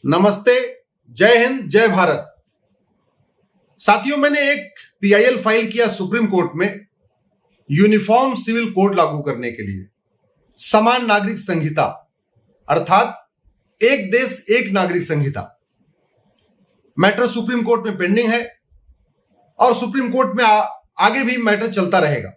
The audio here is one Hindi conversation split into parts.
नमस्ते, जय हिंद, जय भारत। साथियों, मैंने एक पीआईएल फाइल किया सुप्रीम कोर्ट में यूनिफॉर्म सिविल कोड लागू करने के लिए, समान नागरिक संहिता अर्थात एक देश एक नागरिक संहिता। मैटर सुप्रीम कोर्ट में पेंडिंग है और सुप्रीम कोर्ट में आगे भी मैटर चलता रहेगा।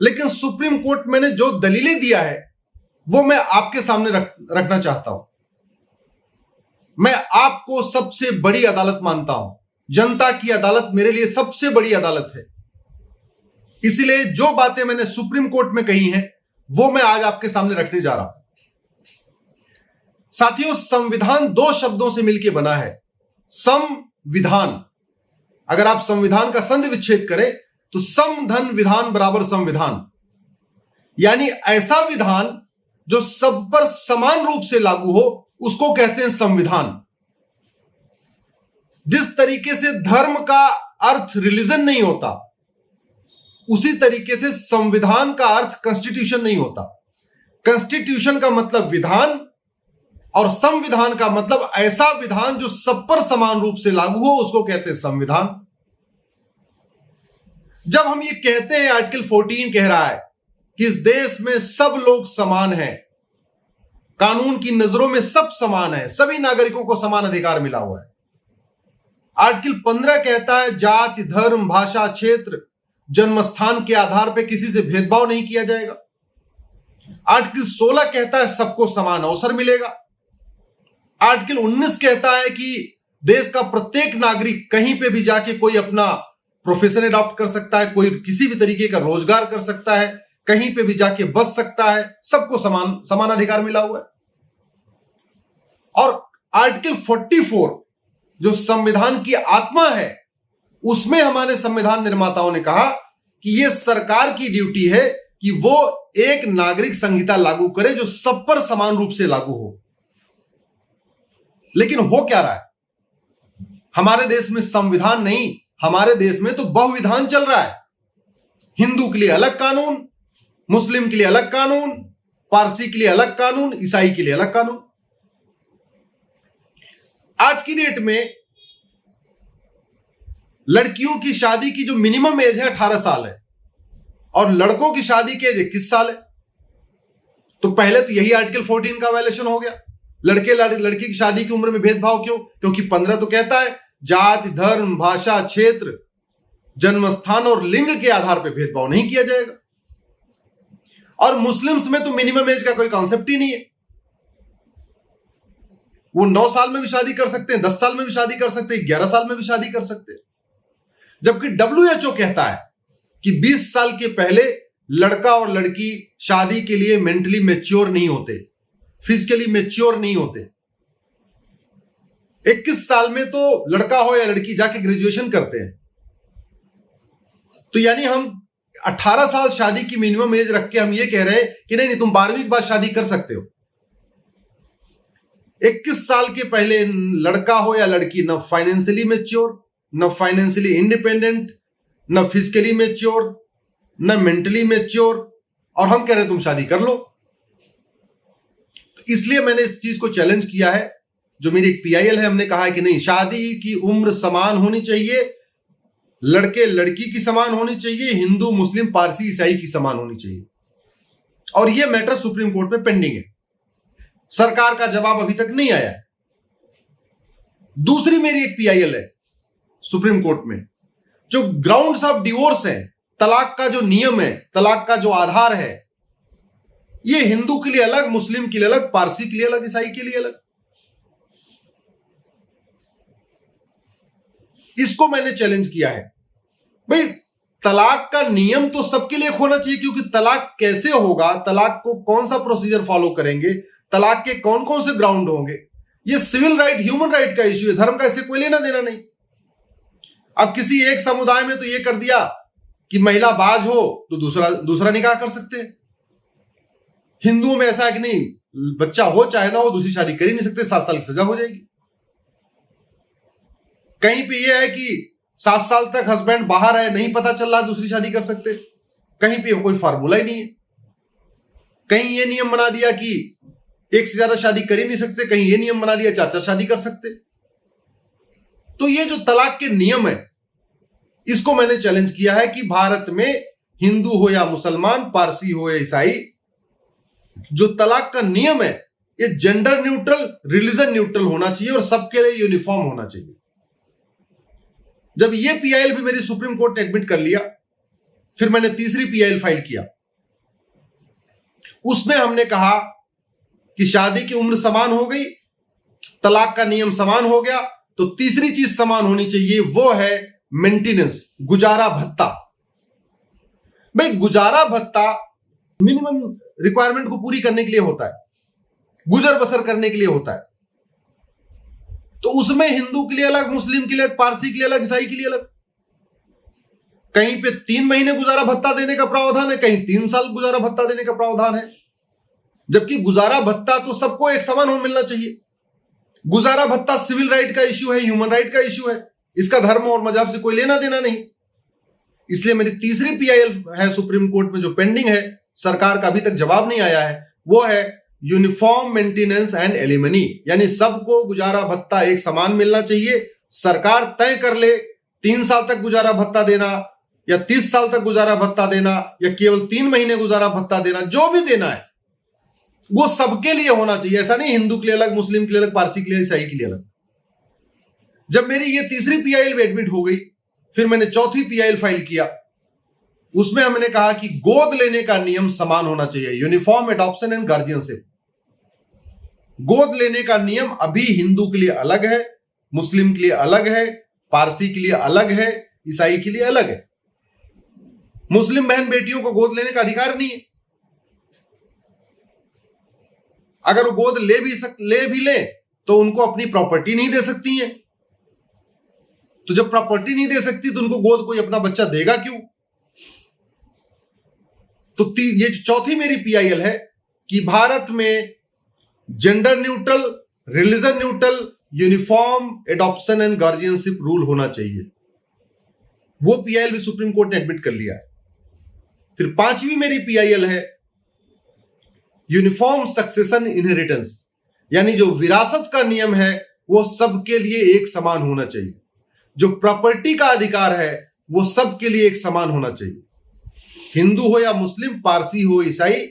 लेकिन सुप्रीम कोर्ट मैंने जो दलीलें दिया है वो मैं आपके सामने रखना चाहता हूं। मैं आपको सबसे बड़ी अदालत मानता हूं। जनता की अदालत मेरे लिए सबसे बड़ी अदालत है। इसीलिए जो बातें मैंने सुप्रीम कोर्ट में कही हैं वो मैं आज आपके सामने रखने जा रहा हूं। साथियों, संविधान दो शब्दों से मिलकर बना है, संविधान। अगर आप संविधान का संधि विच्छेद करें तो सम धन विधान बराबर संविधान, यानी ऐसा विधान जो सब पर समान रूप से लागू हो उसको कहते हैं संविधान। जिस तरीके से धर्म का अर्थ रिलीजन नहीं होता, उसी तरीके से संविधान का अर्थ कॉन्स्टिट्यूशन नहीं होता। कॉन्स्टिट्यूशन का मतलब विधान और संविधान का मतलब ऐसा विधान जो सब पर समान रूप से लागू हो, उसको कहते हैं संविधान। जब हम ये कहते हैं, आर्टिकल 14 कह रहा है कि इस देश में सब लोग समान हैं, कानून की नजरों में सब समान है, सभी नागरिकों को समान अधिकार मिला हुआ है। आर्टिकल 15 कहता है जाति, धर्म, भाषा, क्षेत्र, जन्मस्थान के आधार पर किसी से भेदभाव नहीं किया जाएगा। आर्टिकल 16 कहता है सबको समान अवसर मिलेगा। आर्टिकल 19 कहता है कि देश का प्रत्येक नागरिक कहीं पे भी जाके कोई अपना प्रोफेशन अडॉप्ट कर सकता है, कोई किसी भी तरीके का रोजगार कर सकता है, कहीं पे भी जाके बच सकता है, सबको समान अधिकार मिला हुआ है। और आर्टिकल 44 जो संविधान की आत्मा है, उसमें हमारे संविधान निर्माताओं ने कहा कि यह सरकार की ड्यूटी है कि वो एक नागरिक संहिता लागू करे जो सब पर समान रूप से लागू हो। लेकिन हो क्या रहा है? हमारे देश में संविधान नहीं, हमारे देश में तो बहुविधान चल रहा है। हिंदू के लिए अलग कानून, मुस्लिम के लिए अलग कानून, पारसी के लिए अलग कानून, ईसाई के लिए अलग कानून। आज की डेट में लड़कियों की शादी की जो मिनिमम एज है 18 साल है और लड़कों की शादी की एज 21 साल है। तो पहले तो यही आर्टिकल 14 का वायलेशन हो गया। लड़की की शादी की उम्र में भेदभाव क्यों? क्योंकि 15 तो कहता है जाति, धर्म, भाषा, क्षेत्र, जन्मस्थान और लिंग के आधार पर भेदभाव नहीं किया जाएगा। और मुस्लिम्स में तो मिनिमम एज का कोई कॉन्सेप्ट ही नहीं है। वो 9 साल में भी शादी कर सकते हैं, 10 साल में भी शादी कर सकते हैं, 11 साल में भी शादी कर सकते हैं। जबकि WHO कहता है कि 20 साल के पहले लड़का और लड़की शादी के लिए मेंटली मैच्योर नहीं होते, फिजिकली मैच्योर नहीं होते। 21 साल में तो लड़का हो या लड़की जाके ग्रेजुएशन करते हैं। तो यानी हम 18 साल शादी की मिनिमम एज रख के हम ये कह रहे हैं कि नहीं तुम 12वीं के बाद शादी कर सकते हो। 21 साल के पहले लड़का हो या लड़की न फाइनेंशियली मैच्योर, न फाइनेंशियली इंडिपेंडेंट, न फिजिकली मैच्योर, न मेंटली मैच्योर, और हम कह रहे तुम शादी कर लो। तो इसलिए मैंने इस चीज को चैलेंज किया है। जो मेरी एक पीआईएल है, हमने कहा है कि नहीं, शादी की उम्र समान होनी चाहिए, लड़के लड़की की समान होनी चाहिए, हिंदू, मुस्लिम, पारसी, ईसाई की समान होनी चाहिए। और यह मैटर सुप्रीम कोर्ट में पेंडिंग है। सरकार का जवाब अभी तक नहीं आया है। दूसरी मेरी एक पीआईएल है सुप्रीम कोर्ट में, जो ग्राउंड्स ऑफ डिवोर्स है, तलाक का जो नियम है, तलाक का जो आधार है, यह हिंदू के लिए अलग, मुस्लिम के लिए अलग, पारसी के लिए अलग, ईसाई के लिए अलग। इसको मैंने चैलेंज किया है। भाई, तलाक का नियम तो सबके लिए होना चाहिए, क्योंकि तलाक कैसे होगा, तलाक को कौन सा प्रोसीजर फॉलो करेंगे, तलाक के कौन कौन से ग्राउंड होंगे, ये सिविल राइट, ह्यूमन राइट का इश्यू है। धर्म का इससे कोई लेना देना नहीं। अब किसी एक समुदाय में तो ये कर दिया कि महिला बाज हो तो दूसरा निकाह कर सकते हैं। हिंदुओं में ऐसा है कि नहीं, बच्चा हो चाहे ना हो, दूसरी शादी कर ही नहीं सकते, 7 साल की सजा हो जाएगी। कहीं पे यह है कि 7 साल तक हस्बैंड बाहर है, नहीं पता चल रहा, दूसरी शादी कर सकते। कहीं पे कोई फार्मूला ही नहीं है। कहीं ये नियम बना दिया कि एक से ज्यादा शादी कर ही नहीं सकते, कहीं ये नियम बना दिया चाचा शादी कर सकते। तो ये जो तलाक के नियम है, इसको मैंने चैलेंज किया है कि भारत में हिंदू हो या मुसलमान, पारसी हो या ईसाई, जो तलाक का नियम है ये जेंडर न्यूट्रल, रिलीजन न्यूट्रल होना चाहिए और सबके लिए यूनिफॉर्म होना चाहिए। जब ये पीआईएल भी मेरी सुप्रीम कोर्ट ने एडमिट कर लिया, फिर मैंने तीसरी पीआईएल फाइल किया। उसमें हमने कहा कि शादी की उम्र समान हो गई, तलाक का नियम समान हो गया, तो तीसरी चीज समान होनी चाहिए, वो है मेंटेनेंस, गुजारा भत्ता। भाई गुजारा भत्ता मिनिमम रिक्वायरमेंट को पूरी करने के लिए होता है, गुजर बसर करने के लिए होता है। तो उसमें हिंदू के लिए अलग, मुस्लिम के लिए अलग, पारसी के लिए अलग, ईसाई के लिए अलग। कहीं पे 3 महीने गुजारा भत्ता देने का प्रावधान है, कहीं 3 साल गुजारा भत्ता देने का प्रावधान है। जबकि गुजारा भत्ता तो सबको एक समान हो मिलना चाहिए। गुजारा भत्ता सिविल राइट का इश्यू है, ह्यूमन राइट का इश्यू है, इसका धर्म और मजहब से कोई लेना देना नहीं। इसलिए मेरी तीसरी पीआईएल है सुप्रीम कोर्ट में जो पेंडिंग है, सरकार का अभी तक जवाब नहीं आया है, वो है यूनिफॉर्म मेंटेनेंस एंड एलिमनी, यानी सबको गुजारा भत्ता एक समान मिलना चाहिए। सरकार तय कर ले 3 साल तक गुजारा भत्ता देना या 30 साल तक गुजारा भत्ता देना या केवल 3 महीने गुजारा भत्ता देना, जो भी देना है वो सबके लिए होना चाहिए। ऐसा नहीं हिंदू के लिए अलग, मुस्लिम के लिए अलग, पारसी के लिए, ईसाई के लिए अलग। जब मेरी ये तीसरी पीआईएल एडमिट हो गई, फिर मैंने चौथी पीआईएल फाइल किया। उसमें हमने कहा कि गोद लेने का नियम समान होना चाहिए, यूनिफॉर्म एडॉप्शन एंड गार्जियनशिप। गोद लेने का नियम अभी हिंदू के लिए अलग है, मुस्लिम के लिए अलग है, पारसी के लिए अलग है, ईसाई के लिए अलग है। मुस्लिम बहन बेटियों को गोद लेने का अधिकार नहीं है। अगर वो गोद ले भी ले तो उनको अपनी प्रॉपर्टी नहीं दे सकती हैं। तो जब प्रॉपर्टी नहीं दे सकती तो उनको गोद कोई अपना बच्चा देगा क्यों? तो ये चौथी मेरी पीआईएल है कि भारत में gender neutral, religion neutral, uniform adoption and guardianship rule होना चाहिए। वो पीआईएल भी सुप्रीम कोर्ट ने एडमिट कर लिया है। फिर पांचवी मेरी पीआईएल है यूनिफॉर्म सक्सेशन इनहेरिटेंस, यानी जो विरासत का नियम है वो सबके लिए एक समान होना चाहिए। जो प्रॉपर्टी का अधिकार है वो सबके लिए एक समान होना चाहिए। हिंदू हो या मुस्लिम, पारसी हो, ईसाई,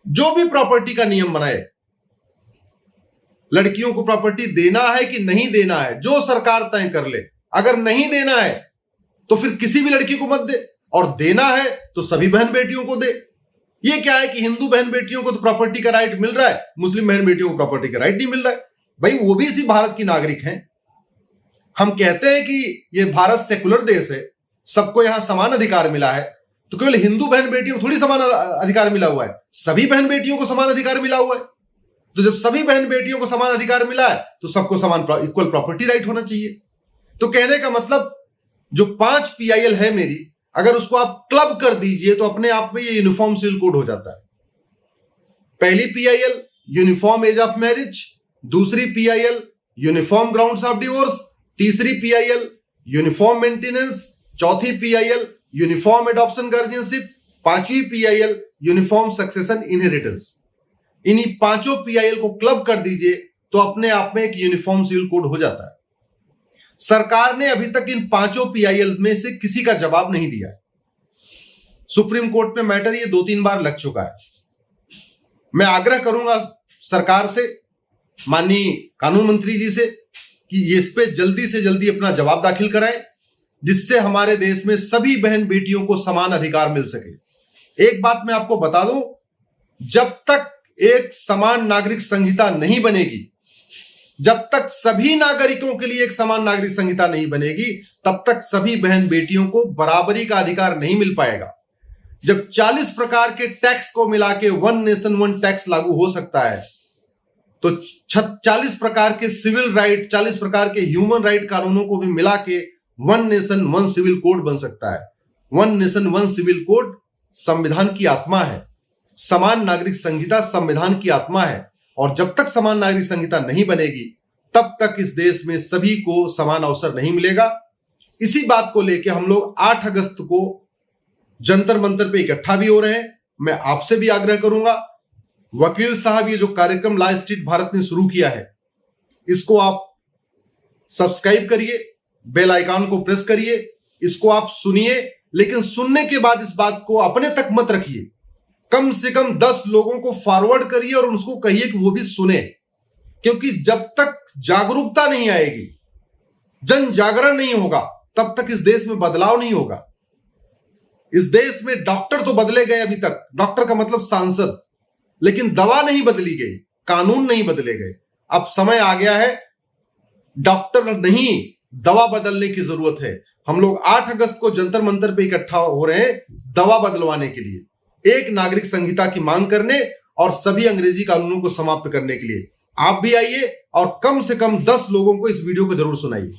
जो भी प्रॉपर्टी का नियम बनाए, लड़कियों को प्रॉपर्टी देना है कि नहीं देना है, जो सरकार तय कर ले। अगर नहीं देना है तो फिर किसी भी लड़की को मत दे, और देना है तो सभी बहन बेटियों को दे। ये क्या है कि हिंदू बहन बेटियों को तो प्रॉपर्टी का राइट मिल रहा है, मुस्लिम बहन बेटियों को प्रॉपर्टी का राइट नहीं मिल रहा है। भाई वो भी इसी भारत की नागरिक हैं। हम कहते हैं कि ये भारत सेकुलर देश है, सबको यहां समान अधिकार मिला है, तो केवल हिंदू बहन बेटियों को थोड़ी समान अधिकार मिला हुआ है, सभी बहन बेटियों को समान अधिकार मिला हुआ है। तो जब सभी बहन बेटियों को समान अधिकार मिला है तो सबको समान इक्वल प्रॉपर्टी राइट होना चाहिए। तो कहने का मतलब जो 5 पीआईएल है मेरी, अगर उसको आप क्लब कर दीजिए तो अपने आप में ये यूनिफॉर्म सिविल कोड हो जाता है। पहली PIL uniform age of marriage, दूसरी PIL uniform grounds of divorce, तीसरी पीआईएल यूनिफॉर्म मेंटेनेंस, चौथी पीआईएल यूनिफॉर्म एडॉप्शन गार्जियनशिप, पांचवी पीआईएल यूनिफॉर्म सक्सेशन इनहेरिटेंस। इन्हीं पांचों पीआईएल को क्लब कर दीजिए तो अपने आप में एक यूनिफॉर्म सिविल कोड हो जाता है। सरकार ने अभी तक इन पांचों पीआईएल में से किसी का जवाब नहीं दिया। सुप्रीम कोर्ट में मैटर ये 2-3 बार लग चुका है। मैं आग्रह करूंगा सरकार से, माननीय कानून मंत्री जी से, कि इस पे जल्दी से जल्दी अपना जवाब दाखिल कराएं, जिससे हमारे देश में सभी बहन बेटियों को समान अधिकार मिल सके। एक बात मैं आपको बता दूं, जब तक एक समान नागरिक संहिता नहीं बनेगी, जब तक सभी नागरिकों के लिए एक समान नागरिक संहिता नहीं बनेगी, तब तक सभी बहन बेटियों को बराबरी का अधिकार नहीं मिल पाएगा। जब 40 प्रकार के टैक्स को मिला के 1 नेशन 1 टैक्स लागू हो सकता है, तो 40 प्रकार के सिविल राइट, 40 प्रकार के ह्यूमन राइट कानूनों को भी मिला के 1 नेशन 1 सिविल कोड बन सकता है। 1 नेशन 1 सिविल कोड संविधान की आत्मा है। समान नागरिक संहिता संविधान की आत्मा है, और जब तक समान नागरिक संहिता नहीं बनेगी तब तक इस देश में सभी को समान अवसर नहीं मिलेगा। इसी बात को लेकर हम लोग 8 अगस्त को जंतर मंतर पे इकट्ठा भी हो रहे हैं। मैं आपसे भी आग्रह करूंगा वकील साहब, ये जो कार्यक्रम लॉ स्ट्रीट भारत ने शुरू किया है, इसको आप सब्सक्राइब करिए, बेल आइकॉन को प्रेस करिए, इसको आप सुनिए, लेकिन सुनने के बाद इस बात को अपने तक मत रखिए, कम से कम 10 लोगों को फॉरवर्ड करिए और उसको कहिए कि वो भी सुने। क्योंकि जब तक जागरूकता नहीं आएगी, जन जागरण नहीं होगा, तब तक इस देश में बदलाव नहीं होगा। इस देश में डॉक्टर तो बदले गए अभी तक, डॉक्टर का मतलब सांसद, लेकिन दवा नहीं बदली गई, कानून नहीं बदले गए। अब समय आ गया है, डॉक्टर नहीं दवा बदलने की जरूरत है। हम लोग 8 अगस्त को जंतर मंतर पे इकट्ठा हो रहे हैं दवा बदलवाने के लिए, एक नागरिक संहिता की मांग करने और सभी अंग्रेजी कानूनों को समाप्त करने के लिए। आप भी आइए और कम से कम 10 लोगों को इस वीडियो को जरूर सुनाइए।